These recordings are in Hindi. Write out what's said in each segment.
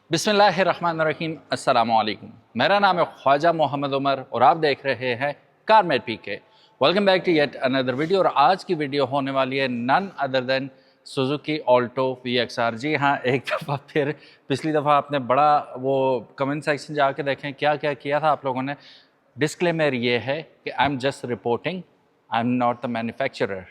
बिस्मिल्लाहिर्रहमानिर्रहीम अस्सलामुअलैकुम। मेरा नाम है ख्वाजा मोहम्मद उमर और आप देख रहे हैं Carmate PK. Welcome back to yet another video. और आज की वीडियो होने वाली है none other than Suzuki Alto VXR। जी हाँ, एक दफ़ा फिर पिछली दफ़ा आपने बड़ा वो कमेंट सेक्शन जाके देखें क्या क्या किया था आप लोगों ने। डिस्क्लेमर ये है कि I am just reporting, I am not the manufacturer.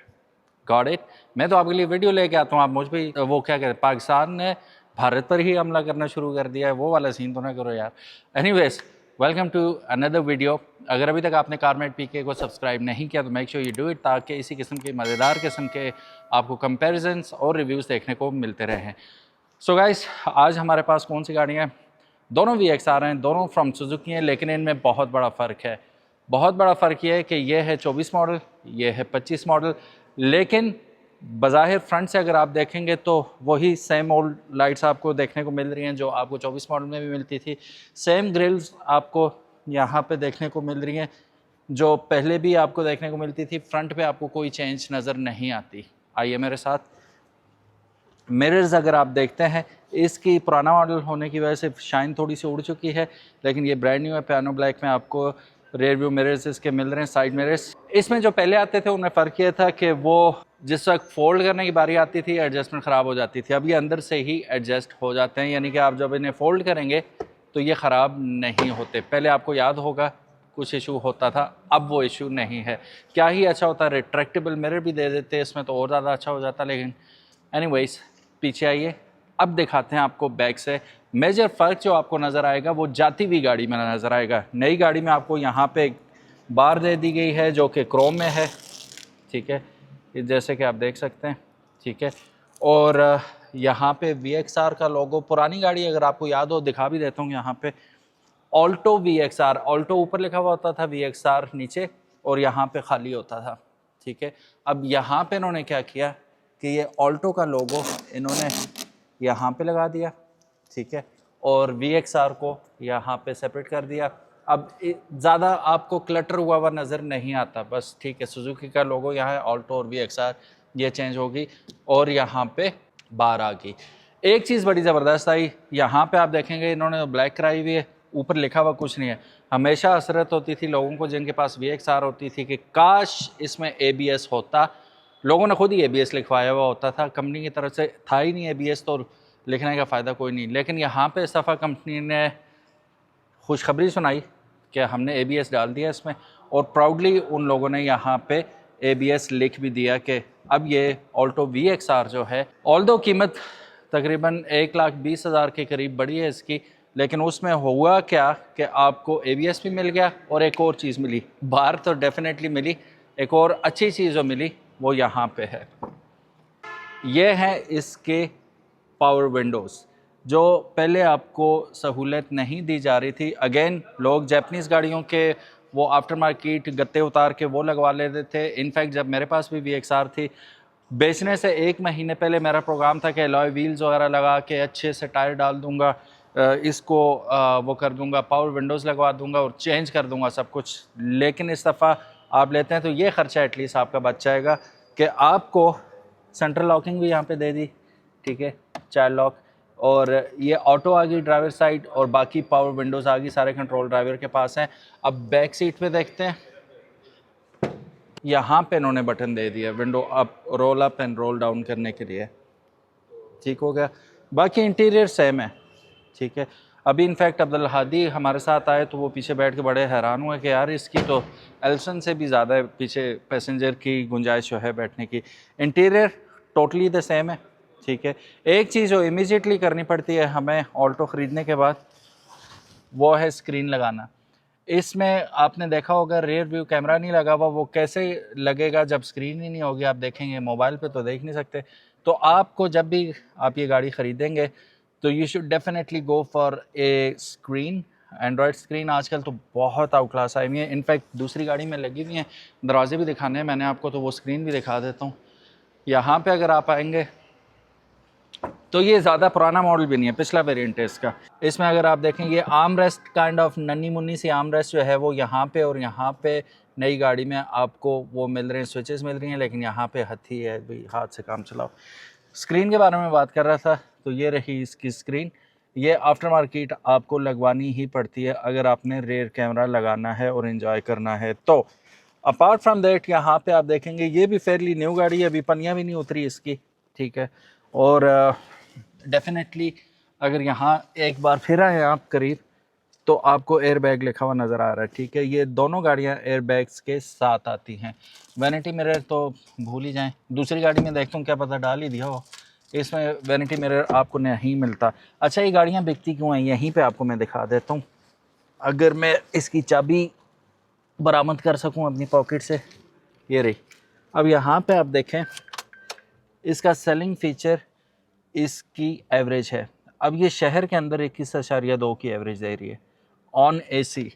Got it. मैं तो आपके लिए वीडियो लेके आता हूँ, आप मुझ पर वो क्या कहते हैं, पाकिस्तान ने भारत पर ही हमला करना शुरू कर दिया है, वो वाला सीन तो ना करो यार। Anyways, welcome to another video. अगर अभी तक आपने कारमेट पीके को सब्सक्राइब नहीं किया तो make sure you do it, ताकि इसी किस्म के मज़ेदार किस्म के आपको कंपैरिजन्स और रिव्यूज़ देखने को मिलते रहें। सो गाइस, आज हमारे पास कौन सी गाड़ियाँ हैं? दोनों VXR हैं, दोनों फ्रॉम सुजुकी हैं, लेकिन इनमें बहुत बड़ा फ़र्क है। बहुत बड़ा फ़र्क ये है कि ये है 24 मॉडल, ये है 25 मॉडल। लेकिन बज़ाहिर फ्रंट से अगर आप देखेंगे तो वही सेम ओल्ड लाइट्स आपको देखने को मिल रही हैं जो आपको 24 मॉडल में भी मिलती थी। सेम ग्रिल्स आपको यहाँ पे देखने को मिल रही हैं जो पहले भी आपको देखने को मिलती थी। फ्रंट पे आपको कोई चेंज नज़र नहीं आती। आइए मेरे साथ। मिरर्स अगर आप देखते हैं, इसकी पुराना मॉडल होने की वजह से शाइन थोड़ी सी उड़ चुकी है, लेकिन ये ब्रांड न्यू है। पियानो ब्लैक में आपको रेयर व्यू मिरर्स इसके मिल रहे हैं, साइड मिरर्स। इसमें जो पहले आते थे उनमें फ़र्क ये था कि वो जिस वक्त फोल्ड करने की बारी आती थी एडजस्टमेंट ख़राब हो जाती थी। अब ये अंदर से ही एडजस्ट हो जाते हैं, यानी कि आप जब इन्हें फ़ोल्ड करेंगे तो ये ख़राब नहीं होते। पहले आपको याद होगा कुछ इशू होता था, अब वो इशू नहीं है। क्या ही अच्छा होता, रिट्रैक्टेबल मिरर भी दे देते इसमें तो और ज़्यादा अच्छा हो जाता। लेकिन एनीवेज, पीछे आइए, अब दिखाते हैं आपको बैक से। मेजर फ़र्क जो आपको नज़र आएगा वो जाती हुई गाड़ी में नज़र आएगा। नई गाड़ी में आपको यहाँ पे एक बार दे दी गई है जो कि क्रोम में है, ठीक है, जैसे कि आप देख सकते हैं, ठीक है। और यहाँ पे VXR का लोगो, पुरानी गाड़ी अगर आपको याद हो दिखा भी देता हूँ। यहाँ पे ऑल्टो VXR, ऑल्टो ऊपर लिखा हुआ होता था, VXR नीचे, और यहाँ पे खाली होता था, ठीक है। अब यहाँ पे इन्होंने क्या किया कि ये ऑल्टो का लोगो इन्होंने यहाँ पे लगा दिया, ठीक है, और VXR को यहाँ पे सेपरेट कर दिया। अब ज़्यादा आपको क्लटर हुआ हुआ नज़र नहीं आता, बस ठीक है। सुजुकी का लोगो यहाँ है, ऑल्टो और VXR ये चेंज होगी, और यहाँ पे बार आ गई। एक चीज़ बड़ी ज़बरदस्त आई, यहाँ पे आप देखेंगे इन्होंने ब्लैक कराई हुई है, ऊपर लिखा हुआ कुछ नहीं है। हमेशा हसरत होती थी लोगों को जिनके पास VXR होती थी कि काश इसमें ABS होता। लोगों ने खुद ही ABS लिखवाया हुआ होता था, कंपनी की तरफ से था ही नहीं ABS, तो लिखने का फ़ायदा कोई नहीं। लेकिन यहाँ पे इस दफ़ा कंपनी ने खुशखबरी सुनाई कि हमने ABS डाल दिया इसमें, और प्राउडली उन लोगों ने यहाँ पे ABS लिख भी दिया कि अब ये ऑल्टो VXR जो है, ऑल्दो कीमत तकरीबन 1,20,000 के करीब बढ़ी है इसकी, लेकिन उसमें हुआ क्या कि आपको ABS भी मिल गया और एक और चीज़ मिली। बाहर तो डेफिनेटली मिली, एक और अच्छी चीज़ जो मिली वो यहाँ पे है। ये है इसके पावर विंडोज़, जो पहले आपको सहूलत नहीं दी जा रही थी। अगेन, लोग जापानीज़ गाड़ियों के वो आफ्टर मार्केट गत्ते उतार के वो लगवा लेते थे। इनफैक्ट जब मेरे पास भी VXR थी, बेचने से 1 महीने पहले मेरा प्रोग्राम था कि अलॉय व्हील्स वगैरह लगा के अच्छे से टायर डाल दूंगा, इसको वो कर दूंगा, पावर विंडोज़ लगवा दूंगा और चेंज कर दूंगा सब कुछ। लेकिन इस दफ़ा आप लेते हैं तो ये ख़र्चा एटलीस्ट आपका बच जाएगा कि आपको सेंट्रल लॉकिंग भी यहाँ पे दे दी, ठीक है, चाइल्ड लॉक, और ये ऑटो आ गई ड्राइवर साइड, और बाकी पावर विंडोज़ आ गई, सारे कंट्रोल ड्राइवर के पास हैं। अब बैक सीट पे देखते हैं, यहाँ पे इन्होंने बटन दे दिया window up, roll up and roll down करने के लिए, ठीक हो गया। बाकी इंटीरियर सेम है, ठीक है। अभी इनफैक्ट अब्दुल हादी हमारे साथ आए तो वो पीछे बैठ के बड़े हैरान हुए कि यार इसकी तो एल्सन से भी ज़्यादा पीछे पैसेंजर की गुंजाइश जो है बैठने की। इंटीरियर टोटली द सेम है, ठीक है। एक चीज़ जो इमीडिएटली करनी पड़ती है हमें ऑल्टो ख़रीदने के बाद, वो है स्क्रीन लगाना। इसमें आपने देखा होगा रेयर व्यू कैमरा नहीं लगा हुआ, वो कैसे लगेगा जब स्क्रीन ही नहीं होगी। आप देखेंगे मोबाइल पे तो देख नहीं सकते। तो आपको जब भी आप ये गाड़ी ख़रीदेंगे तो you should definitely go for a screen. Android screen आजकल तो बहुत आउट क्लास आई हुई है, इनफैक्ट दूसरी गाड़ी में लगी हुई हैं, दरवाजे भी दिखाने हैं मैंने आपको, तो वो स्क्रीन भी दिखा देता हूँ। यहाँ पे अगर आप आएंगे तो ये ज़्यादा पुराना मॉडल भी नहीं है, पिछला वेरिएंट है इसका। इसमें अगर आप देखें ये आर्म रेस्ट काइंड ऑफ नन्ही मुन्नी सी आर्म रेस्ट जो है वो यहाँ पे, और यहाँ पे नई गाड़ी में आपको वो मिल रहे हैं, स्विचेस मिल रही हैं, लेकिन यहाँ पे हथी है, भाई हाथ से काम चलाओ। स्क्रीन के बारे में बात कर रहा था, तो ये रही इसकी स्क्रीन। ये आफ्टर मार्केट आपको लगवानी ही पड़ती है अगर आपने रेयर कैमरा लगाना है और एंजॉय करना है तो। अपार्ट फ्रॉम दैट यहाँ पे आप देखेंगे ये भी फेयरली न्यू गाड़ी है, अभी पनिया भी नहीं उतरी इसकी, ठीक है। और डेफिनेटली अगर यहाँ एक बार फिर आए आप करीब तो आपको एयर बैग लिखा हुआ नज़र आ रहा है, ठीक है। ये दोनों गाड़ियाँ एयर बैग्स के साथ आती हैं। वैनिटी मिरर तो भूल ही जाएं, दूसरी गाड़ी में देखता हूँ क्या पता डाल ही दिया हो, इसमें वैनिटी मिरर आपको नहीं मिलता। अच्छा ये गाड़ियाँ बिकती क्यों हैं यहीं पे आपको मैं दिखा देता हूँ। अगर मैं इसकी चाबी बरामद कर सकूँ अपनी पॉकेट से, ये रही। अब यहाँ पे आप देखें इसका सेलिंग फीचर इसकी एवरेज है। अब ये शहर के अंदर 21.2 की एवरेज दे रही है ऑन एसी,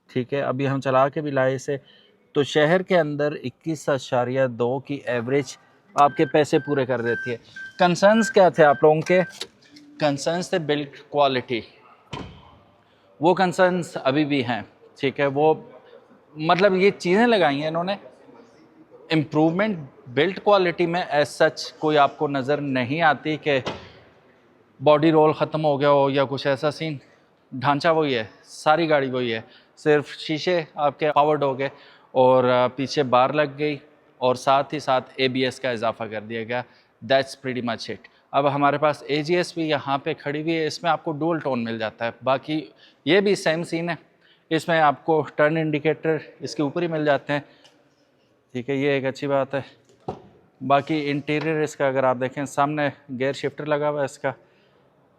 ठीक है। अभी हम चला के भी लाए इसे तो शहर के अंदर 21.2 की एवरेज आपके पैसे पूरे कर देती है। कंसर्न्स क्या थे आप लोगों के? कंसर्न्स थे बिल्ड क्वालिटी, वो कंसर्न्स अभी भी हैं, ठीक है। वो मतलब ये चीज़ें लगाई हैं इन्होंने, इम्प्रूवमेंट बिल्ड क्वालिटी में एज सच कोई आपको नज़र नहीं आती कि बॉडी रोल ख़त्म हो गया हो या कुछ ऐसा सीन। ढांचा वही है, सारी गाड़ी वही है, सिर्फ शीशे आपके पावर्ड हो गए और पीछे बार लग गई और साथ ही साथ ABS का इजाफा कर दिया गया। That's pretty much it. अब हमारे पास AGS भी यहाँ पे खड़ी हुई है, इसमें आपको डुअल टोन मिल जाता है। बाकी ये भी सेम सीन है, इसमें आपको टर्न इंडिकेटर इसके ऊपर ही मिल जाते हैं, ठीक है। ये एक अच्छी बात है। बाकी इंटीरियर इसका अगर आप देखें सामने गियर शिफ्टर लगा हुआ है इसका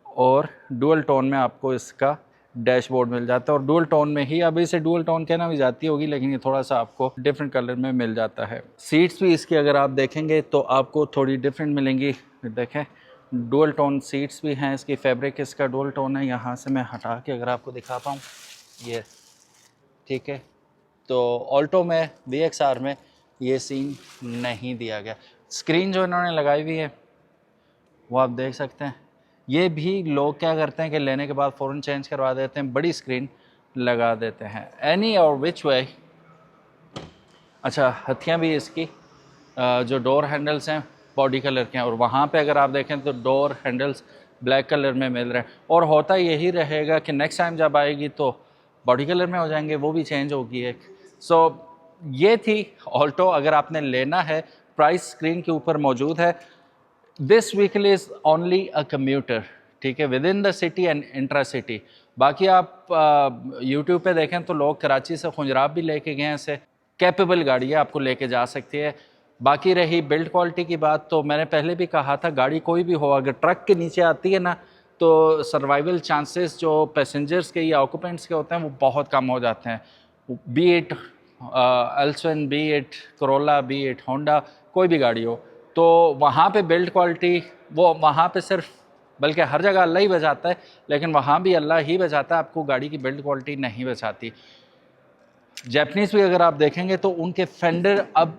और डुअल टोन में आपको इसका डैशबोर्ड मिल जाता है और डुअल टोन में ही, अब इसे डुअल टोन कहना भी जाती होगी लेकिन ये थोड़ा सा आपको डिफरेंट कलर में मिल जाता है। सीट्स भी इसकी अगर आप देखेंगे तो आपको थोड़ी डिफरेंट मिलेंगी। देखें डुअल टोन सीट्स भी हैं इसकी, फैब्रिक इसका डुअल टोन है। यहाँ से मैं हटा के अगर आपको दिखा पाऊँ ये, ठीक है। तो ऑल्टो में VXR में ये सीन नहीं दिया गया। स्क्रीन जो इन्होंने लगाई हुई है वो आप देख सकते हैं। ये भी लोग क्या करते हैं कि लेने के बाद फ़ौरन चेंज करवा देते हैं, बड़ी स्क्रीन लगा देते हैं। एनी और विच वे। अच्छा हथियाँ भी इसकी जो डोर हैंडल्स हैं बॉडी कलर के हैं और वहाँ पे अगर आप देखें तो डोर हैंडल्स ब्लैक कलर में मिल रहे हैं और होता यही रहेगा कि नेक्स्ट टाइम जब आएगी तो बॉडी कलर में हो जाएंगे, वो भी चेंज होगी एक। सो ये थी ऑल्टो। अगर आपने लेना है प्राइस स्क्रीन के ऊपर मौजूद है। This vehicle is only a commuter, ठीक है, within the city and intra city. बाकी आप यूट्यूब पे देखें तो लोग कराची से खुंजराब भी लेके गए हैं, इसे कैपेबल गाड़ी है, आपको लेके जा सकती है। बाकी रही बिल्ड क्वालिटी की बात तो मैंने पहले भी कहा था गाड़ी कोई भी हो अगर ट्रक के नीचे आती है ना तो सर्वाइवल चांसेस जो पैसेंजर्स के या ऑक्यूपेंट्स के होते हैं वो बहुत कम हो जाते हैं। Be it Alsvin, be it Corolla, be it Honda, कोई भी गाड़ी हो तो वहाँ पे बिल्ड क्वालिटी वो वहाँ पे सिर्फ, बल्कि हर जगह अल्लाह ही बचाता है लेकिन वहाँ भी अल्लाह ही बचाता है, आपको गाड़ी की बिल्ड क्वालिटी नहीं बचाती। जैपनीज़ भी अगर आप देखेंगे तो उनके फेंडर अब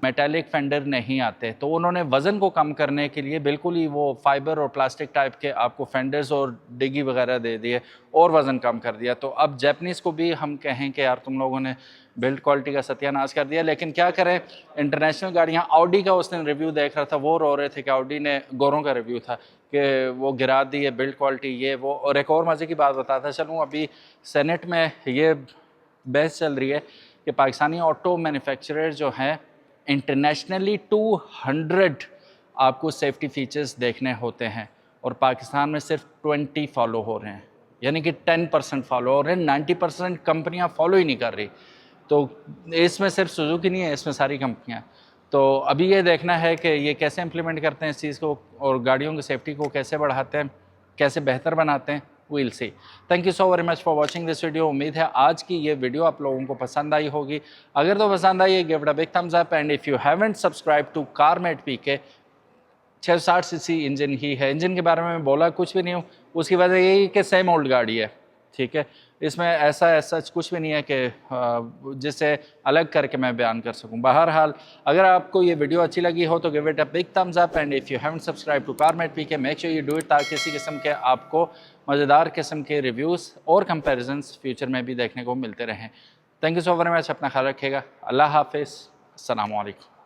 मेटालिक फेंडर नहीं आते, तो उन्होंने वज़न को कम करने के लिए बिल्कुल ही वो फाइबर और प्लास्टिक टाइप के आपको फेंडर्स और डिगी वगैरह दे दिए और वज़न कम कर दिया। तो अब जैपनीज़ को भी हम कहें कि यार तुम लोगों ने बिल्ड क्वालिटी का सत्यानाश कर दिया। लेकिन क्या करें, इंटरनेशनल गाड़ियाँ, ऑडी का उस दिन रिव्यू देख रहा था, वो रो रहे थे कि ऑडी ने, गोरों का रिव्यू था कि वो गिरा दी है बिल्ड क्वालिटी ये वो। और एक और मज़े की बात बताता चलूँ, अभी सेनेट में ये बहस चल रही है कि पाकिस्तानी ऑटो मैन्युफैक्चरर जो हैं इंटरनेशनली 200 आपको सेफ्टी फीचर्स देखने होते हैं और पाकिस्तान में सिर्फ 20 फॉलो हो रहे हैं, यानी कि 10% फॉलो हो रहे हैं, 90% कंपनियां फॉलो ही नहीं कर रही। तो इसमें सिर्फ सुजुकी नहीं है, इसमें सारी कंपनियां। तो अभी ये देखना है कि ये कैसे इम्प्लीमेंट करते हैं इस चीज़ को और गाड़ियों की सेफ्टी को कैसे बढ़ाते हैं, कैसे बेहतर बनाते हैं। We'll see. Thank you so very much for watching this video. उम्मीद है आज की ये वीडियो आप लोगों को पसंद आई होगी। अगर तो पसंद आई है give it a big thumbs up and if you haven't subscribe to Carmate PK, 660 cc engine ही है। इंजन के बारे में बोला कुछ भी नहीं हूँ, उसकी वजह यही कि सेम ओल्ड गाड़ी है, ठीक है। इसमें ऐसा कुछ भी नहीं है कि जिससे अलग करके मैं बयान कर सकूं। बहरहाल अगर आपको ये वीडियो अच्छी लगी हो तो give it a big thumbs up and if you haven't subscribe to Carmate PK make sure you do it, ताकि इसी किस्म के आपको मज़ेदार किस्म के रिव्यूज़ और कंपैरिजन्स फ्यूचर में भी देखने को मिलते रहें। Thank you so very much. अपना ख्याल रखिएगा। अल्लाह हाफिज़। अस्सलामु अलैकुम।